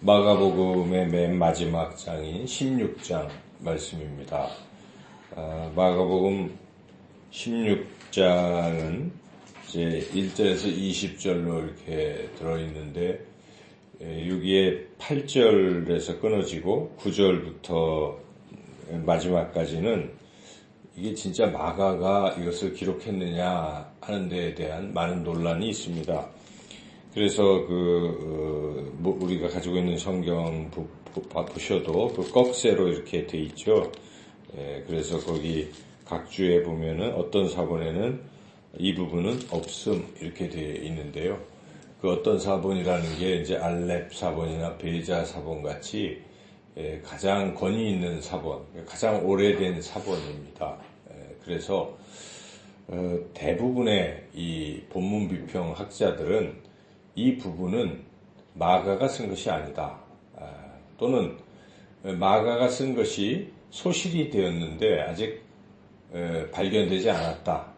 마가복음의 맨 마지막 장인 16장 말씀입니다. 마가복음 16장은 이제 1절에서 20절로 이렇게 들어있는데, 여기에 8절에서 끊어지고 9절부터 마지막까지는 이게 진짜 마가가 이것을 기록했느냐 하는 데에 대한 많은 논란이 있습니다. 그래서 우리가 가지고 있는 성경 보셔도 그 꺽쇠로 이렇게 돼 있죠. 그래서 거기 각 주에 보면은 어떤 사본에는 이 부분은 없음 이렇게 돼 있는데요. 그 어떤 사본이라는 게 이제 알렙 사본이나 베자 사본 같이 가장 권위 있는 사본, 가장 오래된 사본입니다. 그래서 대부분의 이 본문 비평 학자들은 이 부분은 마가가 쓴 것이 아니다. 또는 마가가 쓴 것이 소실이 되었는데 아직 발견되지 않았다.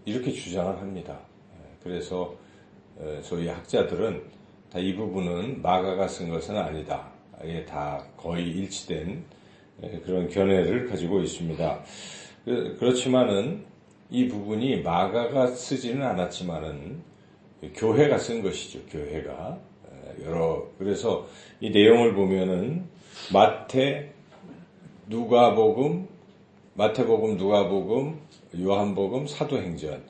이렇게 주장을 합니다. 그래서 소위 학자들은 다 이 부분은 마가가 쓴 것은 아니다. 이게 다 거의 일치된 그런 견해를 가지고 있습니다. 그렇지만은 이 부분이 마가가 쓰지는 않았지만은 교회가 쓴 것이죠. 교회가 그래서 이 내용을 보면은 마태복음, 누가복음, 요한복음, 사도행전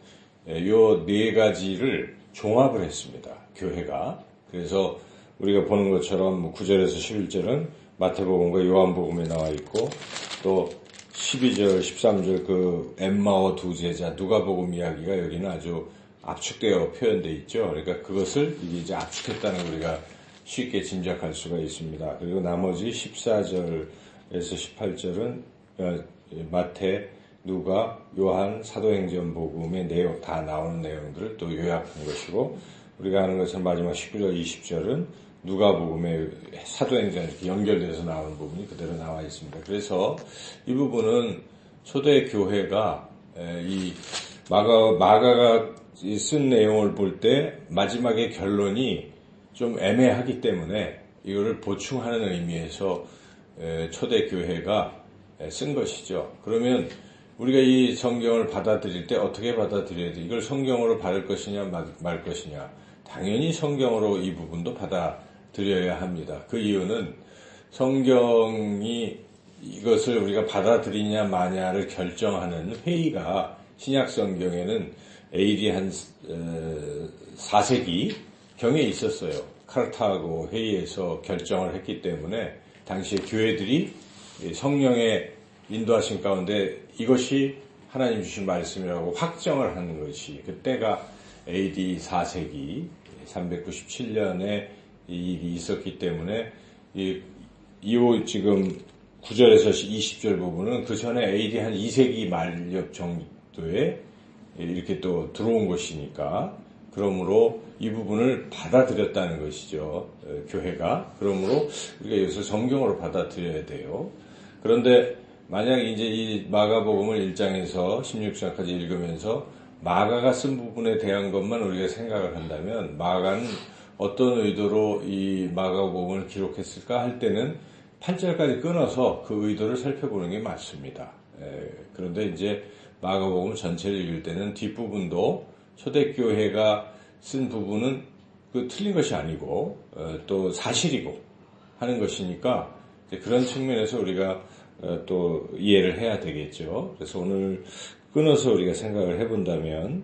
요 네 가지를 종합을 했습니다. 교회가. 그래서 우리가 보는 것처럼 9절에서 11절은 마태복음과 요한복음에 나와 있고, 또 12절, 13절 그 엠마오 두 제자 누가복음 이야기가 여기는 아주 압축되어 표현되어 있죠. 그러니까 그것을 이제 압축했다는 걸 우리가 쉽게 짐작할 수가 있습니다. 그리고 나머지 14절에서 18절은 마태, 누가, 요한, 사도행전 복음의 내용 다 나오는 내용들을 또 요약한 것이고, 우리가 아는 것처럼 마지막 19절, 20절은 누가복음의 사도행전 이렇게 연결돼서 나오는 부분이 그대로 나와 있습니다. 그래서 이 부분은 초대 교회가 이 마가가 쓴 내용을 볼 때 마지막의 결론이 좀 애매하기 때문에 이거를 보충하는 의미에서 초대 교회가 쓴 것이죠. 그러면 우리가 이 성경을 받아들일 때 어떻게 받아들여야 돼? 이걸 성경으로 받을 것이냐 말 것이냐? 당연히 성경으로 이 부분도 받아들여야 합니다. 그 이유는 성경이 이것을 우리가 받아들이냐 마냐를 결정하는 회의가 신약 성경에는 AD 한 4세기 경에 있었어요. 카르타고 회의에서 결정을 했기 때문에 당시에 교회들이 성령의 인도하신 가운데 이것이 하나님 주신 말씀이라고 확정을 하는 것이, 그때가 AD 4세기 397년에 이 일이 있었기 때문에 이후 지금 9절에서 20절 부분은 그 전에 AD 한 2세기 말엽 정도에 이렇게 또 들어온 것이니까, 그러므로 이 부분을 받아들였다는 것이죠. 교회가. 그러므로 우리가 이것을 성경으로 받아들여야 돼요. 그런데 만약 이제 이 마가복음을 1장에서 16장까지 읽으면서 마가가 쓴 부분에 대한 것만 우리가 생각을 한다면, 마가는 어떤 의도로 이 마가복음을 기록했을까 할 때는 8절까지 끊어서 그 의도를 살펴보는 게 맞습니다. 그런데 이제 마가복음 전체를 읽을 때는 뒷부분도 초대교회가 쓴 부분은 틀린 것이 아니고 또 사실이고 하는 것이니까, 그런 측면에서 우리가 또 이해를 해야 되겠죠. 그래서 오늘 끊어서 우리가 생각을 해본다면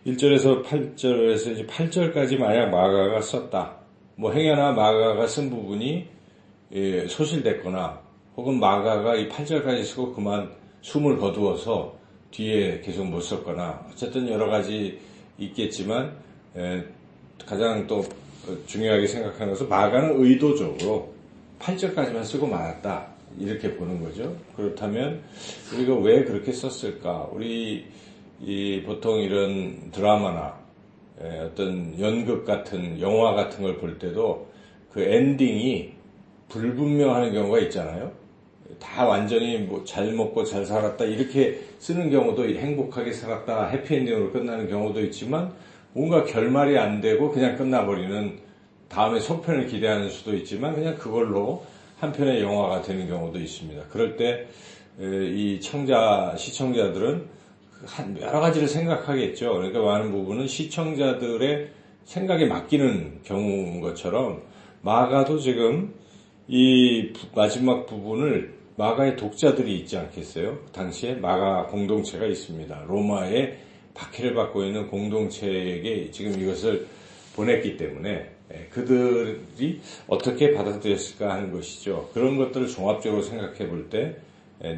1절에서 8절에서 이제 8절까지 만약 마가가 썼다. 행여나 마가가 쓴 부분이 소실됐거나, 혹은 마가가 이 8절까지 쓰고 그만 숨을 거두어서 뒤에 계속 못 썼거나, 어쨌든 여러 가지 있겠지만 가장 또 중요하게 생각하는 것은 마가는 의도적으로 8절까지만 쓰고 말았다. 이렇게 보는 거죠. 그렇다면 우리가 왜 그렇게 썼을까? 우리 보통 이런 드라마나 어떤 연극 같은 영화 같은 걸 볼 때도 그 엔딩이 불분명한 경우가 있잖아요. 다 완전히 잘 먹고 잘 살았다 이렇게 쓰는 경우도, 행복하게 살았다 해피엔딩으로 끝나는 경우도 있지만, 뭔가 결말이 안 되고 그냥 끝나버리는 다음에 속편을 기대하는 수도 있지만 그냥 그걸로 한 편의 영화가 되는 경우도 있습니다. 그럴 때 이 시청자들은 여러 가지를 생각하겠죠. 그러니까 많은 부분은 시청자들의 생각에 맡기는 경우인 것처럼 마가도 지금 이 마지막 부분을 마가의 독자들이 있지 않겠어요? 당시에 마가 공동체가 있습니다. 로마에 박해를 받고 있는 공동체에게 지금 이것을 보냈기 때문에 그들이 어떻게 받아들였을까 하는 것이죠. 그런 것들을 종합적으로 생각해 볼 때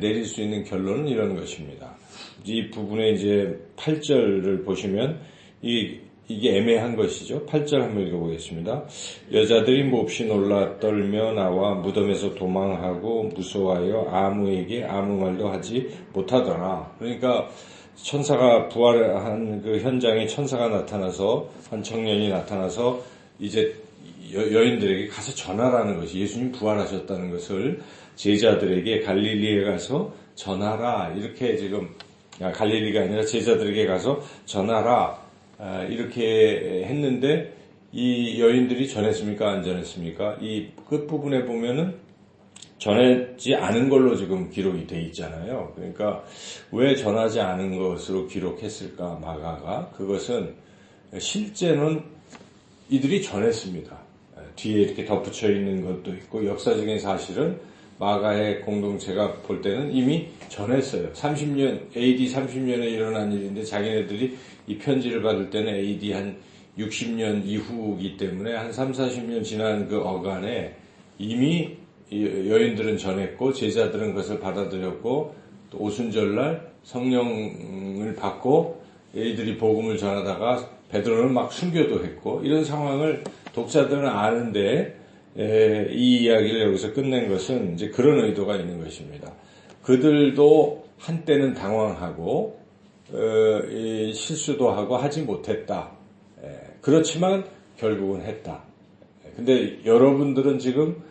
내릴 수 있는 결론은 이런 것입니다. 이 부분에 이제 8절을 보시면 이게 애매한 것이죠. 8절 한번 읽어보겠습니다. 여자들이 몹시 놀라 떨며 나와 무덤에서 도망하고 무서워하여 아무에게 아무 말도 하지 못하더라. 그러니까 천사가 부활한 그 현장에 천사가 나타나서 한 청년이 나타나서 이제 여인들에게 가서 전하라는 것이 예수님 부활하셨다는 것을 제자들에게 갈릴리에 가서 전하라. 이렇게 지금 갈릴리가 아니라 제자들에게 가서 전하라. 이렇게 했는데 이 여인들이 전했습니까? 안 전했습니까? 이 끝부분에 보면은 전하지 않은 걸로 지금 기록이 돼 있잖아요. 그러니까 왜 전하지 않은 것으로 기록했을까? 마가가 그것은 실제는 이들이 전했습니다. 뒤에 이렇게 덧붙여 있는 것도 있고 역사적인 사실은 마가의 공동체가 볼 때는 이미 전했어요. 30년, AD 30년에 일어난 일인데 자기네들이 이 편지를 받을 때는 AD 한 60년 이후이기 때문에 한 3, 40년 지난 그 어간에 이미 여인들은 전했고 제자들은 그것을 받아들였고 또 오순절날 성령을 받고 이들이 복음을 전하다가 베드로는 막 순교도 했고 이런 상황을 독자들은 아는데 이 이야기를 여기서 끝낸 것은 이제 그런 의도가 있는 것입니다. 그들도 한때는 당황하고 실수도 하고 하지 못했다. 그렇지만 결국은 했다. 근데 여러분들은 지금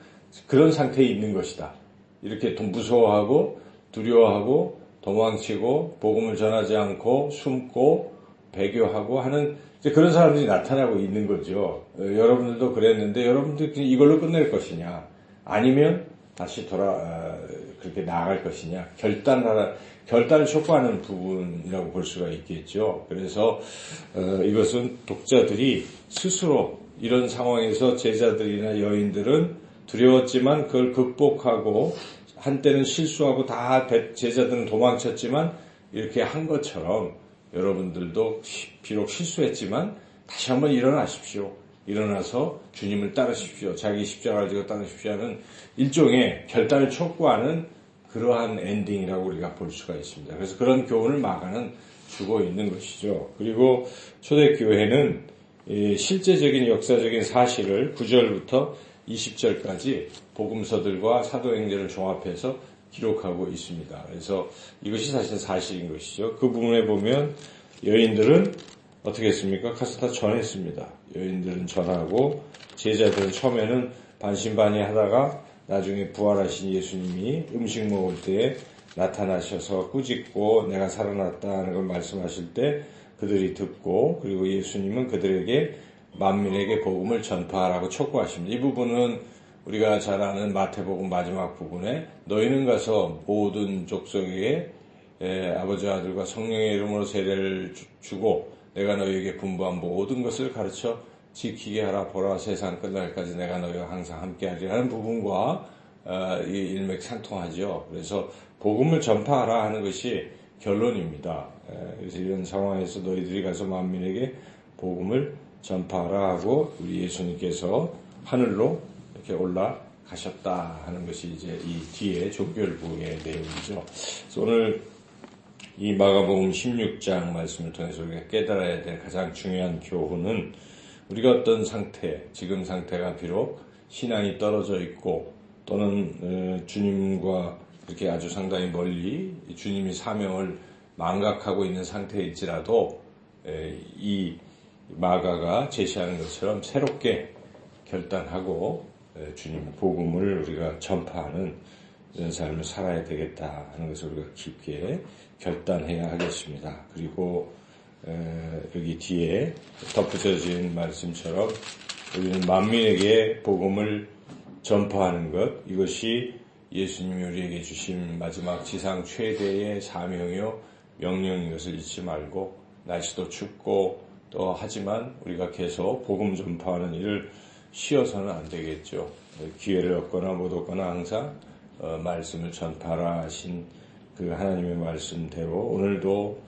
그런 상태에 있는 것이다. 이렇게 무서워하고 두려워하고 도망치고 복음을 전하지 않고 숨고 배교하고 하는 그런 사람들이 나타나고 있는 거죠. 여러분들도 그랬는데 여러분들 이걸로 끝낼 것이냐 아니면 다시 그렇게 나아갈 것이냐 결단을 촉구하는 부분이라고 볼 수가 있겠죠. 그래서 이것은 독자들이 스스로 이런 상황에서 제자들이나 여인들은 두려웠지만 그걸 극복하고 한때는 실수하고 다 제자들은 도망쳤지만 이렇게 한 것처럼 여러분들도 비록 실수했지만 다시 한번 일어나십시오. 일어나서 주님을 따르십시오. 자기 십자가를 지고 따르십시오 하는 일종의 결단을 촉구하는 그러한 엔딩이라고 우리가 볼 수가 있습니다. 그래서 그런 교훈을 마가는 주고 있는 것이죠. 그리고 초대교회는 실제적인 역사적인 사실을 9절부터 20절까지 복음서들과 사도행전을 종합해서 기록하고 있습니다. 그래서 이것이 사실 사실인 것이죠. 그 부분에 보면 여인들은 어떻게 했습니까? 가서 다 전했습니다. 여인들은 전하고 제자들은 처음에는 반신반의하다가 나중에 부활하신 예수님이 음식 먹을 때에 나타나셔서 꾸짖고 내가 살아났다는 걸 말씀하실 때 그들이 듣고 그리고 예수님은 그들에게 만민에게 복음을 전파하라고 촉구하십니다. 이 부분은 우리가 잘 아는 마태복음 마지막 부분에 너희는 가서 모든 족속에게 아버지와 아들과 성령의 이름으로 세례를 주고 내가 너희에게 분부한 모든 것을 가르쳐 지키게 하라. 보라 세상 끝날까지 내가 너희와 항상 함께하리라 하는 부분과 이 일맥상통하죠. 그래서 복음을 전파하라 하는 것이 결론입니다. 그래서 이런 상황에서 너희들이 가서 만민에게 복음을 전파하라 하고 우리 예수님께서 하늘로 이렇게 올라가셨다 하는 것이 이제 이 뒤에 족결부의 내용이죠. 그래서 오늘 이 마가복음 16장 말씀을 통해서 우리가 깨달아야 될 가장 중요한 교훈은 우리가 어떤 상태, 지금 상태가 비록 신앙이 떨어져 있고 또는 주님과 이렇게 아주 상당히 멀리 주님이 사명을 망각하고 있는 상태일지라도 이 마가가 제시하는 것처럼 새롭게 결단하고 주님 복음을 우리가 전파하는 이런 삶을 살아야 되겠다 하는 것을 우리가 깊게 결단해야 하겠습니다. 그리고 여기 뒤에 덧붙여진 말씀처럼 우리는 만민에게 복음을 전파하는 것, 이것이 예수님이 우리에게 주신 마지막 지상 최대의 사명이요 명령인 것을 잊지 말고, 날씨도 춥고 또 하지만 우리가 계속 복음 전파하는 일을 쉬어서는 안 되겠죠. 기회를 얻거나 못 얻거나 항상 말씀을 전파하라 하신 그 하나님의 말씀대로 오늘도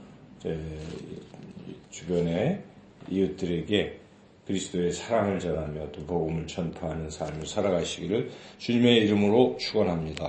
주변의 이웃들에게 그리스도의 사랑을 전하며 또 복음을 전파하는 삶을 살아가시기를 주님의 이름으로 축원합니다.